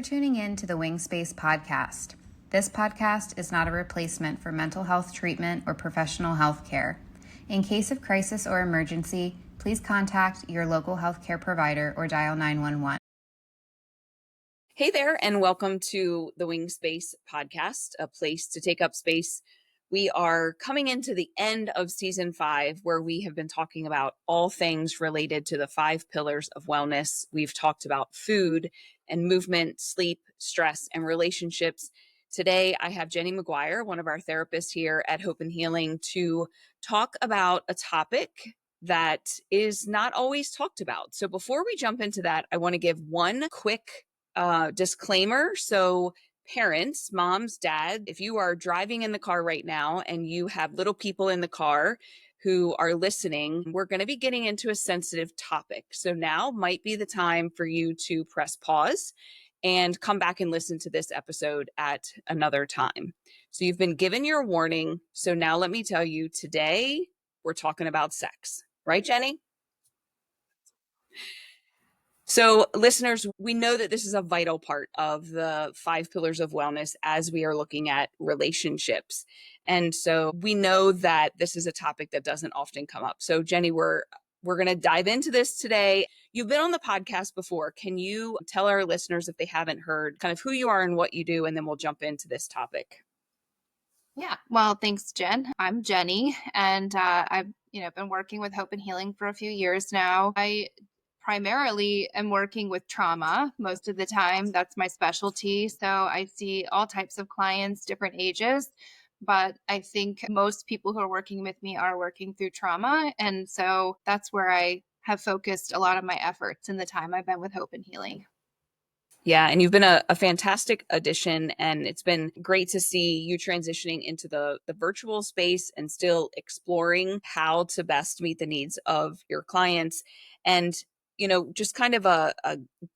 for tuning in to the Wingspace podcast. This podcast is not a replacement for mental health treatment or professional health care. In case of crisis or emergency, please contact your local healthcare provider or dial 911. Hey there, and welcome to the Wingspace podcast, a place to take up space. We are coming into the end of season 5, where we have been talking about all things related to the 5 pillars of wellness. We've talked about food and movement, sleep, stress, and relationships. Today, I have Jenny Maguire, one of our therapists here at Hope and Healing, to talk about a topic that is not always talked about. So before we jump into that, I want to give one quick disclaimer. So parents, moms, dad, if you are driving in the car right now and you have little people in the car who are listening, we're going to be getting into a sensitive topic. So now might be the time for you to press pause and come back and listen to this episode at another time. So you've been given your warning. So now let me tell you, today we're talking about sex, right, Jenny? So listeners, we know that this is a vital part of the 5 pillars of wellness as we are looking at relationships. And so we know that this is a topic that doesn't often come up. So Jenny, we're going to dive into this today. You've been on the podcast before. Can you tell our listeners, if they haven't heard, kind of who you are and what you do, and then we'll jump into this topic. Yeah. Well, thanks, Jen. I'm Jenny, and I've been working with Hope and Healing for a few years now. I primarily am working with trauma most of the time. That's my specialty. So I see all types of clients, different ages, but I think most people who are working with me are working through trauma. And so that's where I have focused a lot of my efforts in the time I've been with Hope and Healing. Yeah, and you've been a fantastic addition, and it's been great to see you transitioning into the virtual space and still exploring how to best meet the needs of your clients. And, just kind of a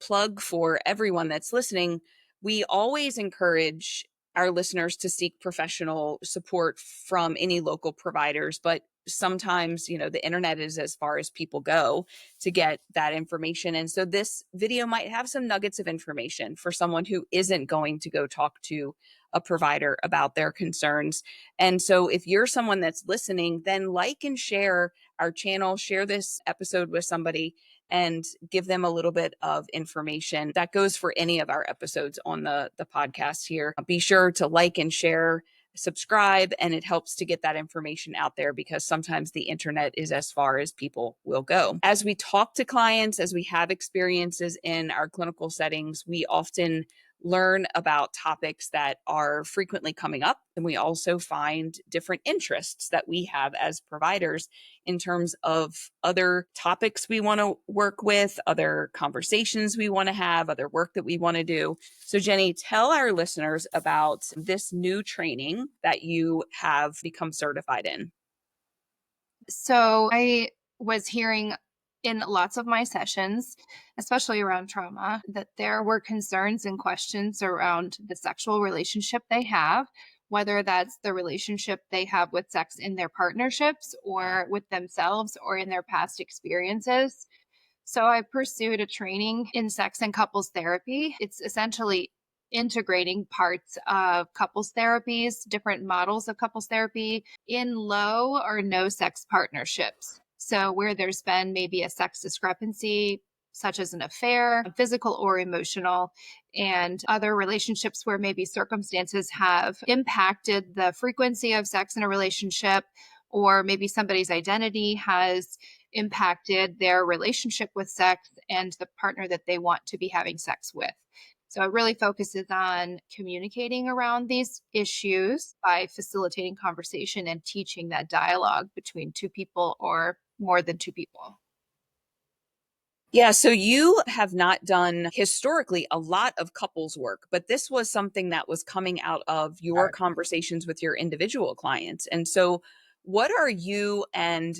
plug for everyone that's listening, we always encourage our listeners to seek professional support from any local providers, but sometimes, the internet is as far as people go to get that information. And so this video might have some nuggets of information for someone who isn't going to go talk to a provider about their concerns. And so if you're someone that's listening, then like and share our channel, share this episode with somebody, and give them a little bit of information. That goes for any of our episodes on the podcast here. Be sure to like and share, subscribe, and it helps to get that information out there, because sometimes the internet is as far as people will go. As we talk to clients, as we have experiences in our clinical settings, we often learn about topics that are frequently coming up. And we also find different interests that we have as providers in terms of other topics we want to work with, other conversations we want to have, other work that we want to do. So Jenny, tell our listeners about this new training that you have become certified in. So I was hearing in lots of my sessions, especially around trauma, that there were concerns and questions around the sexual relationship they have, whether that's the relationship they have with sex in their partnerships or with themselves or in their past experiences. So I pursued a training in sex and couples therapy. It's essentially integrating parts of couples therapies, different models of couples therapy in low or no sex partnerships. So where there's been maybe a sex discrepancy, such as an affair, physical or emotional, and other relationships where maybe circumstances have impacted the frequency of sex in a relationship, or maybe somebody's identity has impacted their relationship with sex and the partner that they want to be having sex with. So it really focuses on communicating around these issues by facilitating conversation and teaching that dialogue between 2 people or more than 2 people. Yeah, so you have not done historically a lot of couples work, but this was something that was coming out of your conversations with your individual clients. And so what are you and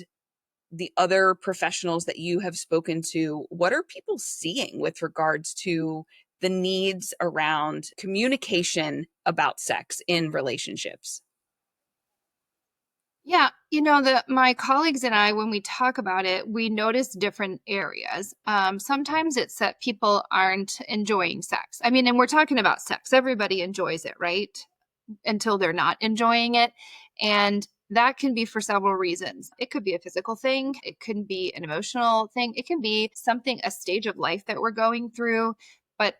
the other professionals that you have spoken to, what are people seeing with regards to the needs around communication about sex in relationships? Yeah, my colleagues and I, when we talk about it, we notice different areas. Sometimes it's that people aren't enjoying sex. I mean, and we're talking about sex. Everybody enjoys it, right? Until they're not enjoying it. And that can be for several reasons. It could be a physical thing, it could be an emotional thing, it can be something, a stage of life that we're going through. But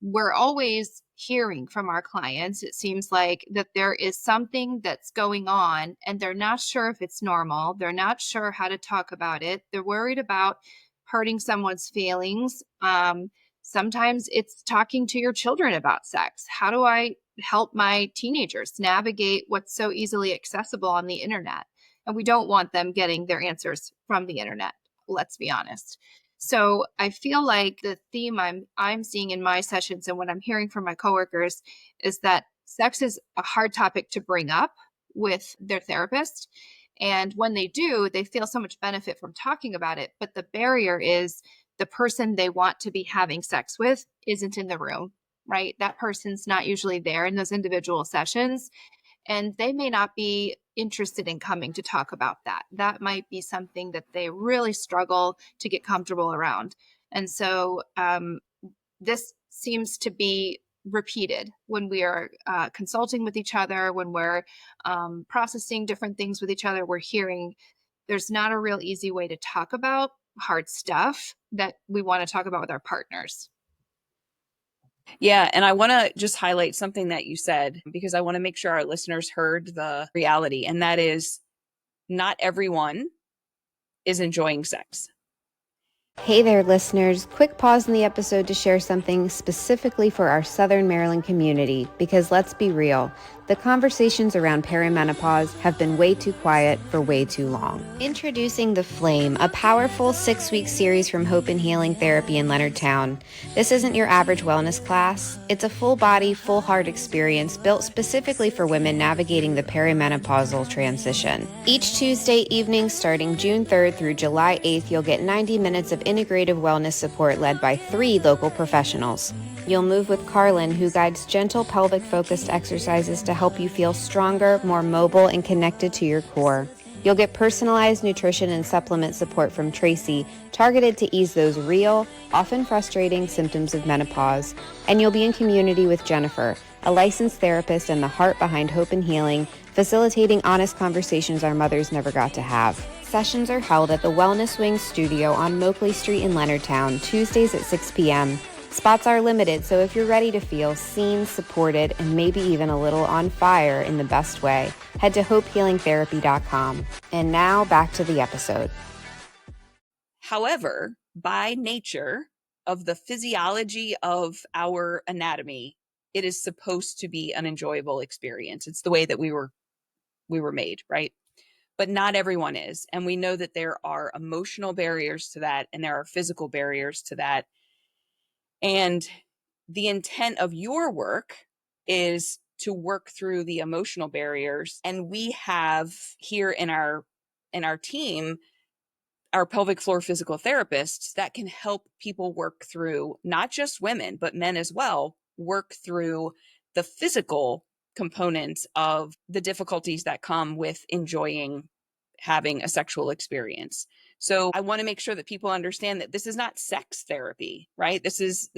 we're always hearing from our clients, it seems like, that there is something that's going on and they're not sure if it's normal. They're not sure how to talk about it. They're worried about hurting someone's feelings. Sometimes it's talking to your children about sex. How do I help my teenagers navigate what's so easily accessible on the internet? And we don't want them getting their answers from the internet, let's be honest. So I feel like the theme I'm seeing in my sessions and what I'm hearing from my coworkers is that sex is a hard topic to bring up with their therapist. And when they do, they feel so much benefit from talking about it. But the barrier is the person they want to be having sex with isn't in the room, right? That person's not usually there in those individual sessions. And they may not be interested in coming to talk about that. That might be something that they really struggle to get comfortable around. And so this seems to be repeated when we are consulting with each other, when we're processing different things with each other. We're hearing there's not a real easy way to talk about hard stuff that we want to talk about with our partners. Yeah, and I want to just highlight something that you said because I want to make sure our listeners heard the reality, and that is not everyone is enjoying sex. Hey there, listeners. Quick pause in the episode to share something specifically for our Southern Maryland community, because let's be real, the conversations around perimenopause have been way too quiet for way too long. Introducing The Flame, a powerful 6-week series from Hope and Healing Therapy in Leonardtown. This isn't your average wellness class. It's a full-body, full-heart experience built specifically for women navigating the perimenopausal transition. Each Tuesday evening starting June 3rd through July 8th, you'll get 90 minutes of integrative wellness support led by 3 local professionals. You'll move with Carlin, who guides gentle pelvic-focused exercises to help you feel stronger, more mobile, and connected to your core. You'll get personalized nutrition and supplement support from Tracy, targeted to ease those real, often frustrating symptoms of menopause. And you'll be in community with Jennifer, a licensed therapist and the heart behind Hope and Healing, facilitating honest conversations our mothers never got to have. Sessions are held at the Wellness Wing Studio on Moakley Street in Leonardtown, Tuesdays at 6 p.m. Spots are limited, so if you're ready to feel seen, supported, and maybe even a little on fire in the best way, head to hopehealingtherapy.com. And now back to the episode. However, by nature of the physiology of our anatomy, it is supposed to be an enjoyable experience. It's the way that we were made, right? But not everyone is. And we know that there are emotional barriers to that, and there are physical barriers to that. And the intent of your work is to work through the emotional barriers. And we have here in our team, our pelvic floor physical therapists that can help people work through, not just women, but men as well, work through the physical components of the difficulties that come with enjoying having a sexual experience. So I want to make sure that people understand that this is not sex therapy, right? This is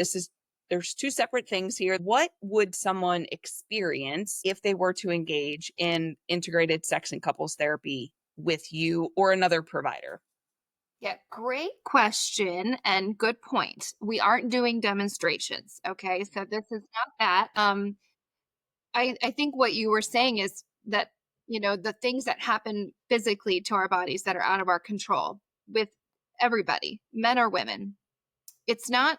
there's 2 separate things here. What would someone experience if they were to engage in integrated sex and couples therapy with you or another provider? Yeah, great question and good point. We aren't doing demonstrations, okay? So this is not that. I think what you were saying is that, the things that happen physically to our bodies that are out of our control with everybody, men or women, it's not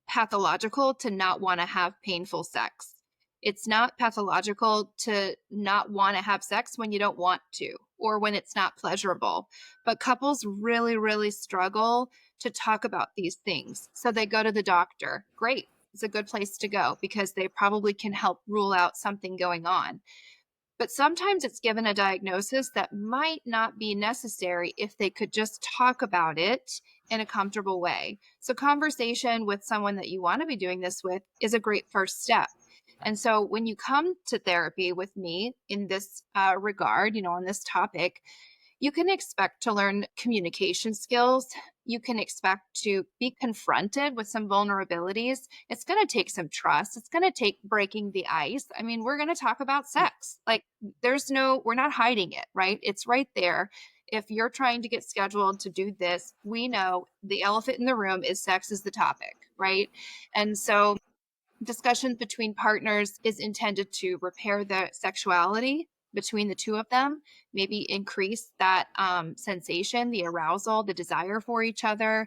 pathological to not want to have painful sex. It's not pathological to not want to have sex when you don't want to or when it's not pleasurable. But couples really, really struggle to talk about these things. So they go to the doctor. Great. It's a good place to go because they probably can help rule out something going on. But sometimes it's given a diagnosis that might not be necessary if they could just talk about it in a comfortable way. So conversation with someone that you want to be doing this with is a great first step. And so when you come to therapy with me in this regard, on this topic, you can expect to learn communication skills. You can expect to be confronted with some vulnerabilities. It's going to take some trust. It's going to take breaking the ice. I mean, we're going to talk about sex. Like, we're not hiding it, right? It's right there. If you're trying to get scheduled to do this, we know the elephant in the room is sex is the topic, right? And so discussions between partners is intended to repair the sexuality between the two of them, maybe increase that sensation, the arousal, the desire for each other.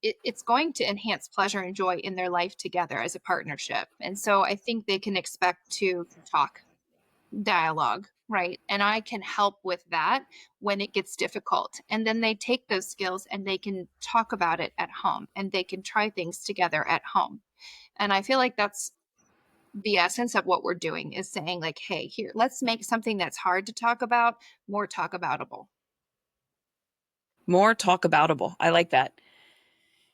It's going to enhance pleasure and joy in their life together as a partnership. And so I think they can expect to talk, dialogue, right? And I can help with that when it gets difficult. And then they take those skills and they can talk about it at home and they can try things together at home. And I feel like that's the essence of what we're doing, is saying like, hey, here, let's make something that's hard to talk about more talk aboutable. More talk aboutable. I like that.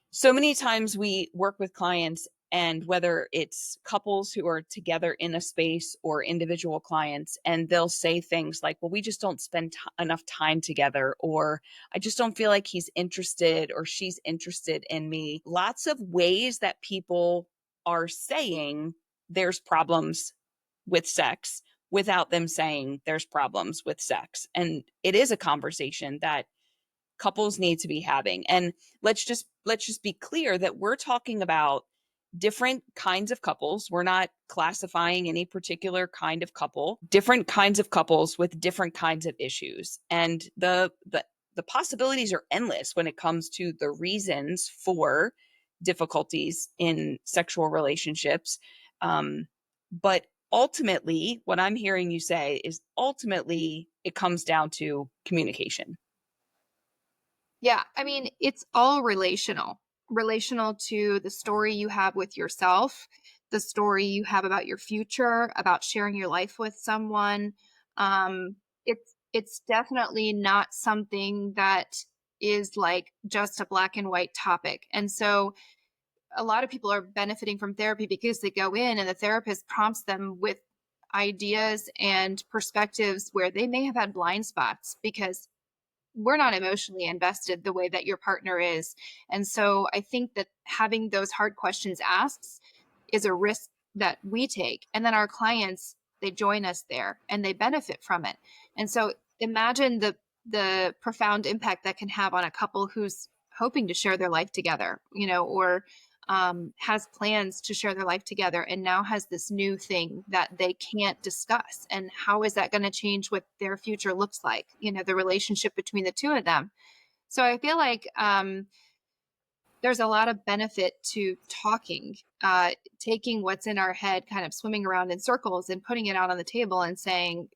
So many times we work with clients, and whether it's couples who are together in a space or individual clients, and they'll say things like, well, we just don't spend enough time together, or I just don't feel like he's interested or she's interested in me. Lots of ways that people are saying there's problems with sex without them saying there's problems with sex. And it is a conversation that couples need to be having. And let's just be clear that we're talking about different kinds of couples. We're not classifying any particular kind of couple, different kinds of couples with different kinds of issues. And the possibilities are endless when it comes to the reasons for difficulties in sexual relationships. But ultimately, what I'm hearing you say is ultimately it comes down to communication. Yeah, I mean, it's all relational to the story you have with yourself, the story you have about your future, about sharing your life with someone. It's definitely not something that is like just a black and white topic. And so a lot of people are benefiting from therapy because they go in and the therapist prompts them with ideas and perspectives where they may have had blind spots because we're not emotionally invested the way that your partner is. And so I think that having those hard questions asked is a risk that we take. And then our clients, they join us there and they benefit from it. And so imagine the profound impact that can have on a couple who's hoping to share their life together, or has plans to share their life together and now has this new thing that they can't discuss. And how is that going to change what their future looks like, the relationship between the two of them? So I feel like there's a lot of benefit to talking, taking what's in our head, kind of swimming around in circles and putting it out on the table and saying,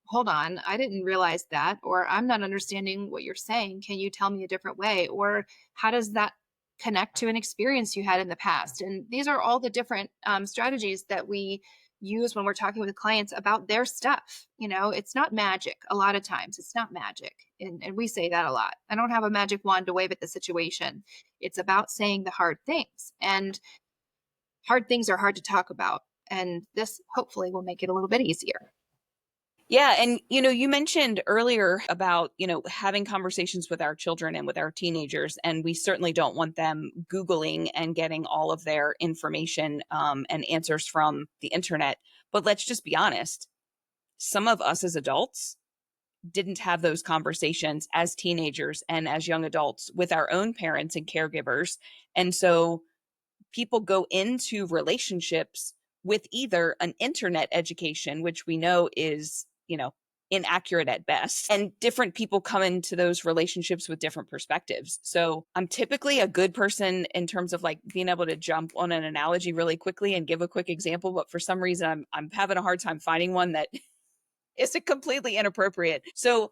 hold on, I didn't realize that, or I'm not understanding what you're saying. Can you tell me a different way? Or how does that connect to an experience you had in the past? And these are all the different strategies that we use when we're talking with clients about their stuff. It's not magic. A lot of times it's not magic. And we say that a lot. I don't have a magic wand to wave at the situation. It's about saying the hard things, and hard things are hard to talk about. And this hopefully will make it a little bit easier. Yeah. And, you mentioned earlier about, having conversations with our children and with our teenagers, and we certainly don't want them Googling and getting all of their information and answers from the internet. But let's just be honest. Some of us as adults didn't have those conversations as teenagers and as young adults with our own parents and caregivers. And so people go into relationships with either an internet education, which we know is, inaccurate at best, and different people come into those relationships with different perspectives. So I'm typically a good person in terms of like being able to jump on an analogy really quickly and give a quick example, but for some reason I'm having a hard time finding one that isn't completely inappropriate. So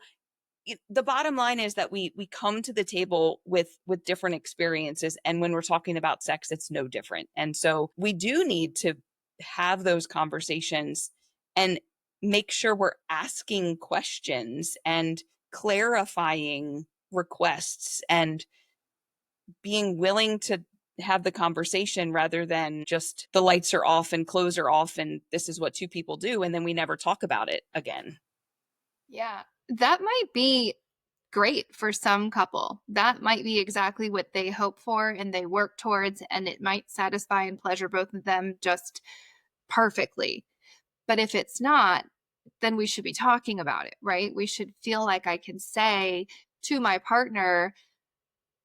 the bottom line is that we come to the table with different experiences, and when we're talking about sex, it's no different. And so we do need to have those conversations and make sure we're asking questions and clarifying requests and being willing to have the conversation rather than just the lights are off and clothes are off and this is what two people do, and then we never talk about it again. Yeah, that might be great for some couple. That might be exactly what they hope for and they work towards, and it might satisfy and pleasure both of them just perfectly. But if it's not, then we should be talking about it, right? We should feel like I can say to my partner,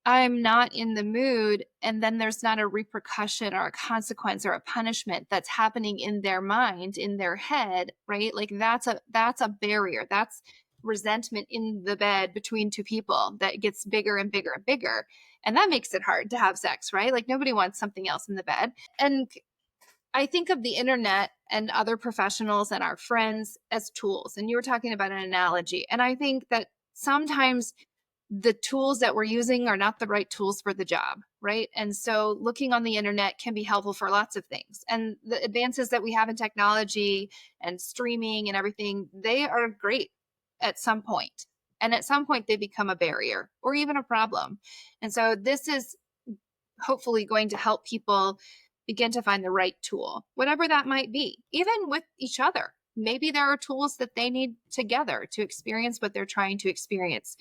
I'm not in the mood, and then there's not a repercussion or a consequence or a punishment that's happening in their mind, in their head, right? Like that's a barrier. That's resentment in the bed between two people that gets bigger and bigger and bigger. And that makes it hard to have sex, right? Like nobody wants something else in the bed. And I think of the internet and other professionals and our friends as tools. And you were talking about an analogy. And I think that sometimes the tools that we're using are not the right tools for the job, right? And so looking on the internet can be helpful for lots of things. And the advances that we have in technology and streaming and everything, they are great at some point. And at some point, they become a barrier or even a problem. And so this is hopefully going to help people begin to find the right tool, whatever that might be, even with each other. Maybe there are tools that they need together to experience what they're trying to experience.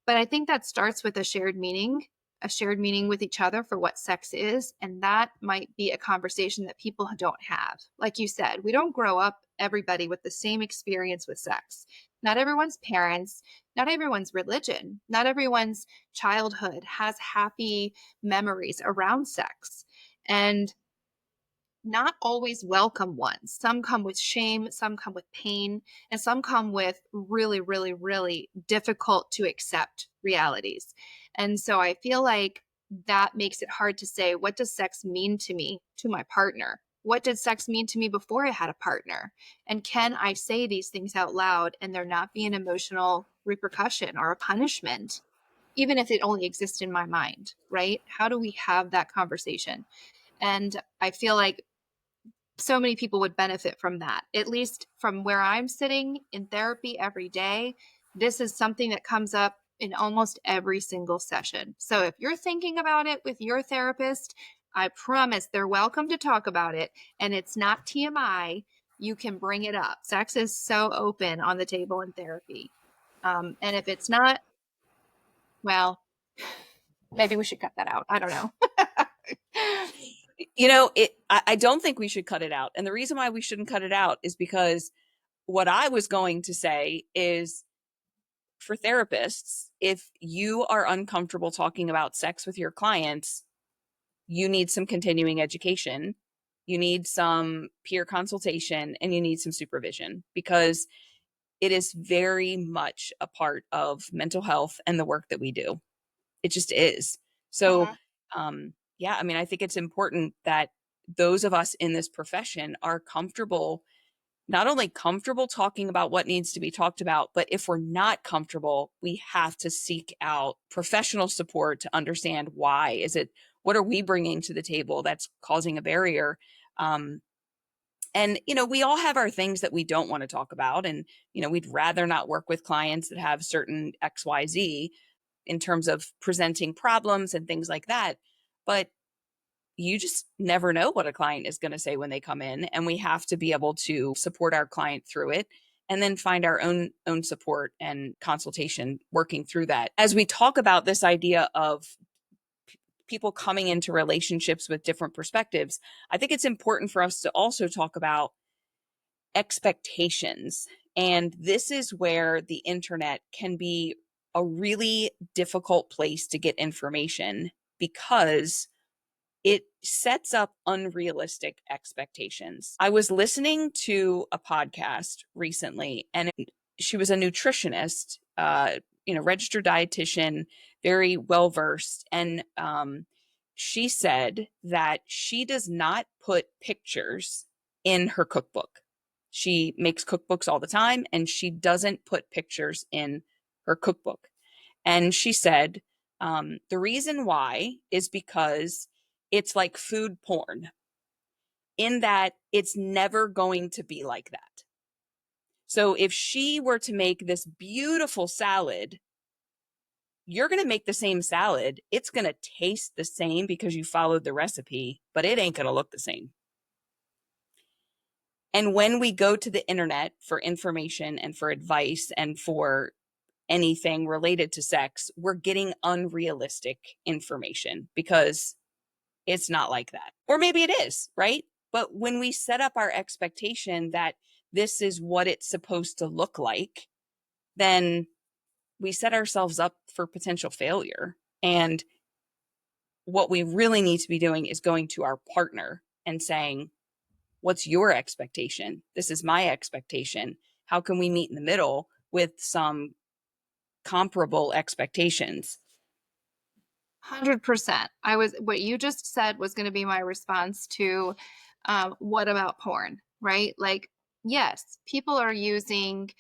But I think that starts with a shared meaning with each other for what sex is. And that might be a conversation that people don't have. Like you said, we don't grow up everybody with the same experience with sex. Not everyone's parents, not everyone's religion, not everyone's childhood has happy memories around sex. And not always welcome ones. Some come with shame, some come with pain, and some come with really, really, really difficult to accept realities. And so I feel like that makes it hard to say, what does sex mean to me, to my partner? What did sex mean to me before I had a partner? And can I say these things out loud and there not be an emotional repercussion or a punishment, even if it only exists in my mind, right? How do we have that conversation? And I feel like so many people would benefit from that. At least from where I'm sitting in therapy every day, this is something that comes up in almost every single session. So if you're thinking about it with your therapist, I promise they're welcome to talk about it. And it's not TMI. You can bring it up. Sex is so open on the table in therapy. And if it's not, well, maybe we should cut that out. I don't know. I don't think we should cut it out. And the reason why we shouldn't cut it out is because what I was going to say is, for therapists, if you are uncomfortable talking about sex with your clients, you need some continuing education, you need some peer consultation, and you need some supervision, because it is very much a part of mental health and the work that we do. It just is. So, yeah, I mean, I think it's important that those of us in this profession are comfortable, not only comfortable talking about what needs to be talked about, but if we're not comfortable, we have to seek out professional support to understand why. What are we bringing to the table that's causing a barrier? And, we all have our things that we don't want to talk about. And, we'd rather not work with clients that have certain XYZ in terms of presenting problems and things like that. But you just never know what a client is going to say when they come in, and we have to be able to support our client through it and then find our own support and consultation working through that. As we talk about this idea of people coming into relationships with different perspectives, I think it's important for us to also talk about expectations. And this is where the internet can be a really difficult place to get information, because it sets up unrealistic expectations. I was listening to a podcast recently, and she was a nutritionist, registered dietitian, very well versed, and she said that she does not put pictures in her cookbook. She makes cookbooks all the time, and she doesn't put pictures in her cookbook. And she said, the reason why is because it's like food porn, in that it's never going to be like that. So if she were to make this beautiful salad, you're going to make the same salad. It's going to taste the same because you followed the recipe, but it ain't going to look the same. And when we go to the internet for information and for advice and for anything related to sex, we're getting unrealistic information because it's not like that. Or maybe it is, right? But when we set up our expectation that this is what it's supposed to look like, then we set ourselves up for potential failure. And what we really need to be doing is going to our partner and saying, what's your expectation? This is my expectation. How can we meet in the middle with some comparable expectations? 100%. What you just said was going to be my response to what about porn, right? Like, yes, people are using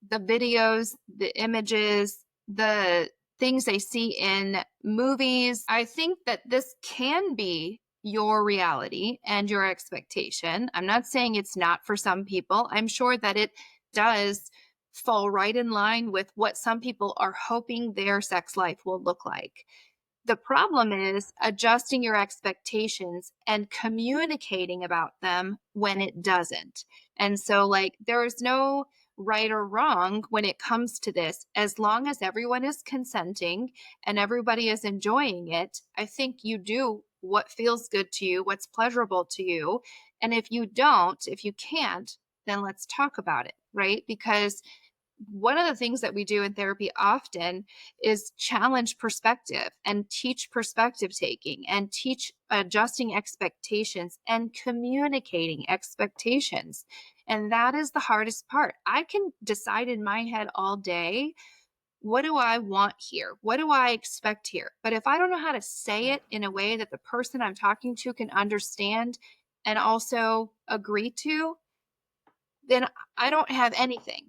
the videos, the images, the things they see in movies. I think that this can be your reality and your expectation. I'm not saying it's not for some people. I'm sure that it does fall right in line with what some people are hoping their sex life will look like. The problem is adjusting your expectations and communicating about them when it doesn't. And so, like, there is no right or wrong when it comes to this. As long as everyone is consenting and everybody is enjoying it, I think you do what feels good to you, what's pleasurable to you. And if you don't, if you can't, then let's talk about it, right? Because one of the things that we do in therapy often is challenge perspective and teach perspective taking and teach adjusting expectations and communicating expectations. And that is the hardest part. I can decide in my head all day, what do I want here? What do I expect here? But if I don't know how to say it in a way that the person I'm talking to can understand and also agree to, then I don't have anything,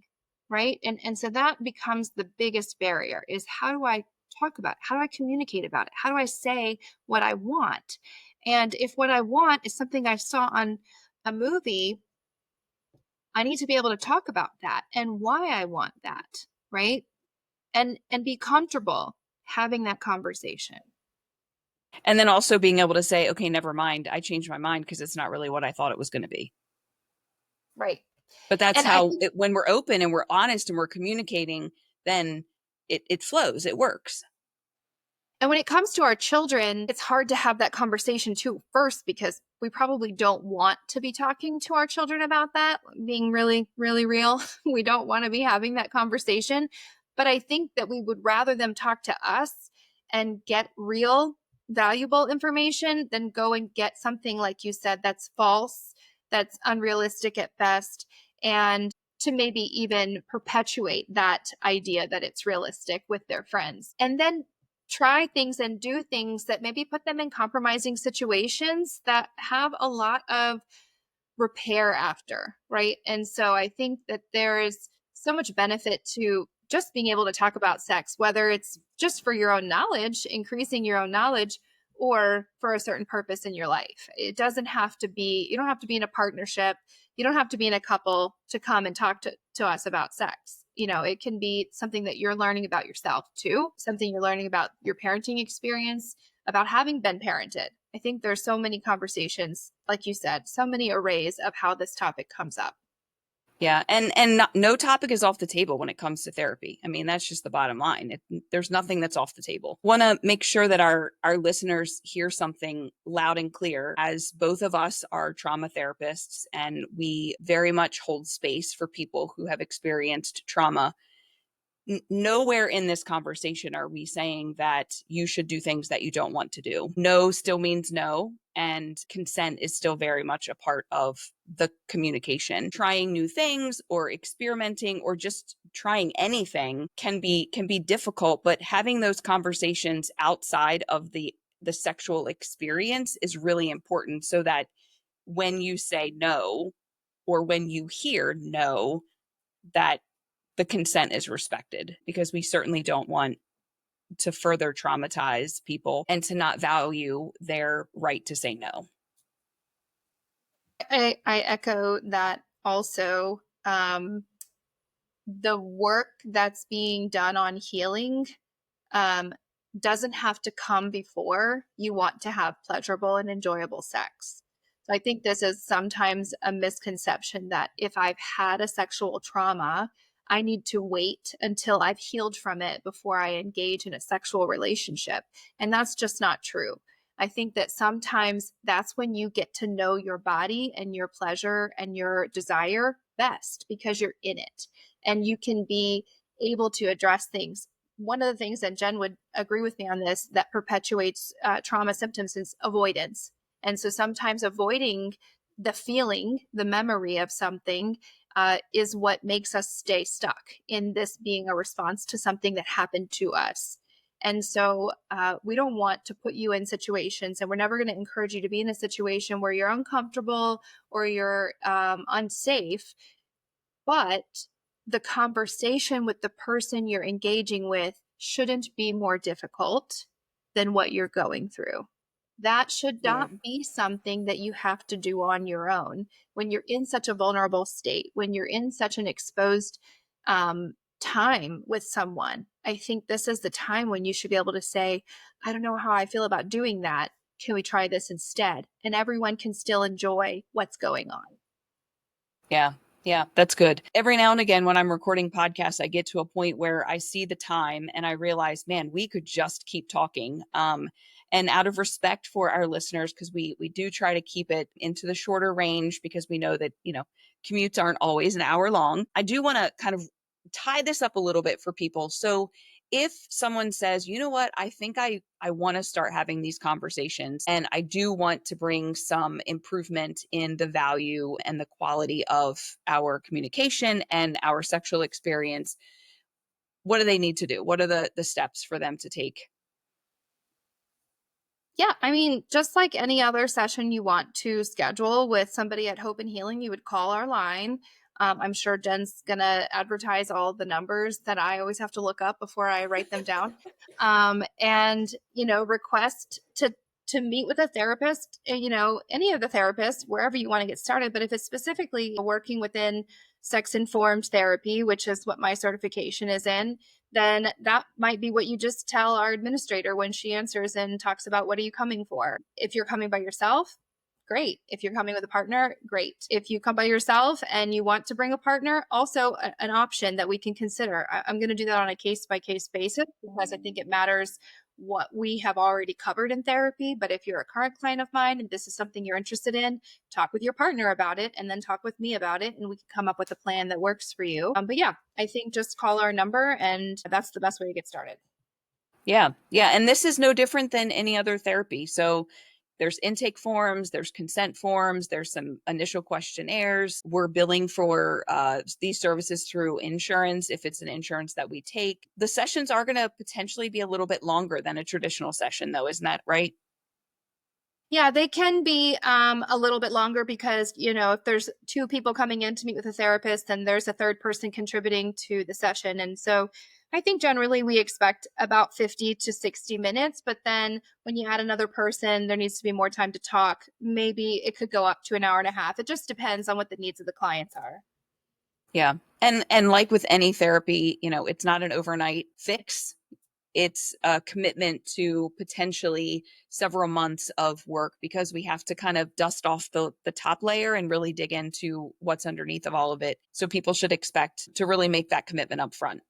right? And so that becomes the biggest barrier is how do I talk about it? How do I communicate about it? How do I say what I want? And if what I want is something I saw on a movie, I need to be able to talk about that and why I want that, right? And be comfortable having that conversation. And then also being able to say, okay, never mind. I changed my mind because it's not really what I thought it was going to be. Right. But that's And I how, think when we're open and we're honest and we're communicating, then it flows, it works. And when it comes to our children, it's hard to have that conversation too, first, because we probably don't want to be talking to our children about that, being really, really real. We don't want to be having that conversation. But I think that we would rather them talk to us and get real, valuable information than go and get something, like you said, that's false, that's unrealistic at best, and to maybe even perpetuate that idea that it's realistic with their friends. And then try things and do things that maybe put them in compromising situations that have a lot of repair after, right? And so I think that there is so much benefit to just being able to talk about sex, whether it's just for your own knowledge, increasing your own knowledge, or for a certain purpose in your life. It doesn't have to be, you don't have to be in a partnership. You don't have to be in a couple to come and talk to us about sex. You know, it can be something that you're learning about yourself too, something you're learning about your parenting experience, about having been parented. I think there's so many conversations, like you said, so many arrays of how this topic comes up. Yeah. No topic is off the table when it comes to therapy. I mean, that's just the bottom line. There's nothing that's off the table. Want to make sure that our listeners hear something loud and clear, as both of us are trauma therapists and we very much hold space for people who have experienced trauma. Nowhere in this conversation are we saying that you should do things that you don't want to do. No still means no, and consent is still very much a part of the communication. Trying new things or experimenting or just trying anything can be difficult, but having those conversations outside of the sexual experience is really important, so that when you say no or when you hear no, that the consent is respected, because we certainly don't want to further traumatize people and to not value their right to say no. I echo that also. The work that's being done on healing doesn't have to come before you want to have pleasurable and enjoyable sex. So I think this is sometimes a misconception that if I've had a sexual trauma, I need to wait until I've healed from it before I engage in a sexual relationship. And that's just not true. I think that sometimes that's when you get to know your body and your pleasure and your desire best because you're in it and you can be able to address things. One of the things, and Jen would agree with me on this, that perpetuates trauma symptoms is avoidance. And so sometimes avoiding the feeling, the memory of something is what makes us stay stuck in this being a response to something that happened to us. And so we don't want to put you in situations, and we're never going to encourage you to be in a situation where you're uncomfortable or you're unsafe. But the conversation with the person you're engaging with shouldn't be more difficult than what you're going through. That should not be something that you have to do on your own when you're in such a vulnerable state, when you're in such an exposed time with someone. I think this is the time when you should be able to say, I don't know how I feel about doing that. Can we try this instead? And everyone can still enjoy what's going on. Yeah. Yeah, that's good. Every now and again, when I'm recording podcasts, I get to a point where I see the time and I realize, man, we could just keep talking. And out of respect for our listeners, because we do try to keep it into the shorter range because we know that, commutes aren't always an hour long. I do want to kind of tie this up a little bit for people. So if someone says, you know what, I think I want to start having these conversations and I do want to bring some improvement in the value and the quality of our communication and our sexual experience, what do they need to do? What are the steps for them to take? Yeah, I mean, just like any other session you want to schedule with somebody at Hope and Healing, you would call our line. I'm sure Jen's going to advertise all the numbers that I always have to look up before I write them down. And, request to meet with a therapist, any of the therapists, wherever you want to get started. But if it's specifically working within sex-informed therapy, which is what my certification is in, then that might be what you just tell our administrator when she answers and talks about what are you coming for. If you're coming by yourself, great. If you're coming with a partner, great. If you come by yourself and you want to bring a partner, also an option that we can consider. I'm going to do that on a case-by-case basis because I think it matters what we have already covered in therapy. But if you're a current client of mine and this is something you're interested in, talk with your partner about it and then talk with me about it, and we can come up with a plan that works for you. But yeah, I think just call our number and that's the best way to get started. Yeah. Yeah. And this is no different than any other therapy. So there's intake forms, there's consent forms, there's some initial questionnaires. We're billing for these services through insurance if it's an insurance that we take. The sessions are going to potentially be a little bit longer than a traditional session, though. Isn't that right? Yeah, they can be a little bit longer because, if there's two people coming in to meet with a therapist, then there's a third person contributing to the session. And so I think generally we expect about 50 to 60 minutes. But then when you add another person, there needs to be more time to talk. Maybe it could go up to an hour and a half. It just depends on what the needs of the clients are. Yeah. And like with any therapy, it's not an overnight fix. It's a commitment to potentially several months of work because we have to kind of dust off the top layer and really dig into what's underneath of all of it. So people should expect to really make that commitment up front.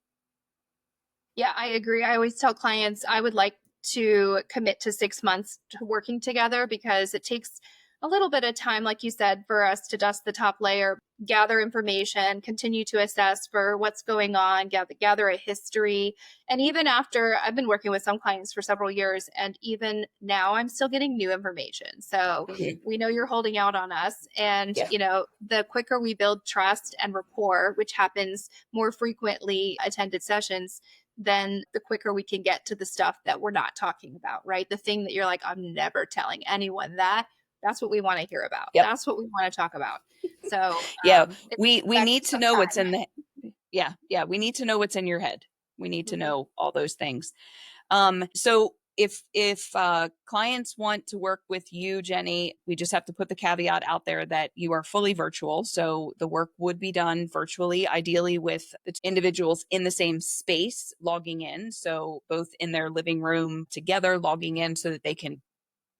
Yeah, I agree. I always tell clients I would like to commit to 6 months to working together because it takes a little bit of time, like you said, for us to dust the top layer, gather information, continue to assess for what's going on, gather a history. And even after I've been working with some clients for several years, and even now I'm still getting new information. So we know you're holding out on us. And, the quicker we build trust and rapport, which happens more frequently attended sessions, then the quicker we can get to the stuff that we're not talking about, right? The thing that you're like, I'm never telling anyone that. That's what we want to hear about. Yep. That's what we want to talk about. So we need to know what's in the we need to know what's in your head. We need to know all those things. So if clients want to work with you, Jenny, we just have to put the caveat out there that you are fully virtual. So the work would be done virtually, ideally with the individuals in the same space logging in. So both in their living room together, logging in so that they can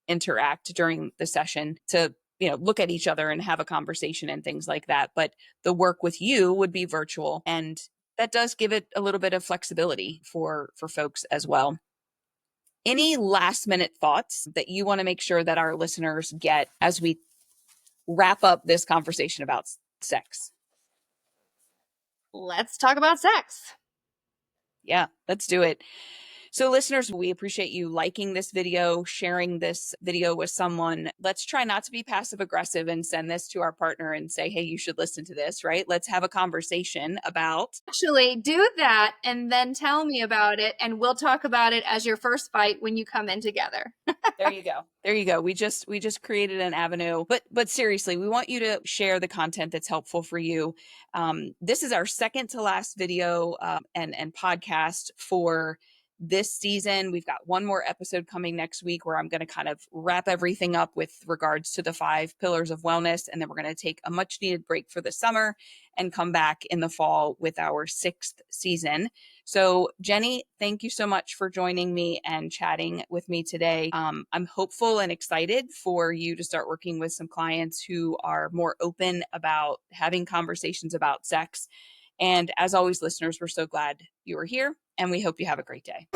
interact during the session to look at each other and have a conversation and things like that. But the work with you would be virtual, and that does give it a little bit of flexibility for folks as well. Any last minute thoughts that you want to make sure that our listeners get as we wrap up this conversation about sex? Let's talk about sex. Yeah, let's do it. So listeners, we appreciate you liking this video, sharing this video with someone. Let's try not to be passive aggressive and send this to our partner and say, hey, you should listen to this, right? Let's have a conversation about. Actually, do that and then tell me about it, and we'll talk about it as your first fight when you come in together. There you go. There you go. We just created an avenue. But seriously, we want you to share the content that's helpful for you. This is our second to last video and podcast for this season. We've got one more episode coming next week where I'm going to kind of wrap everything up with regards to the 5 pillars of wellness. And then we're going to take a much needed break for the summer and come back in the fall with our 6th season. So Jenny, thank you so much for joining me and chatting with me today. I'm hopeful and excited for you to start working with some clients who are more open about having conversations about sex. And as always, listeners, we're so glad you are here, and we hope you have a great day.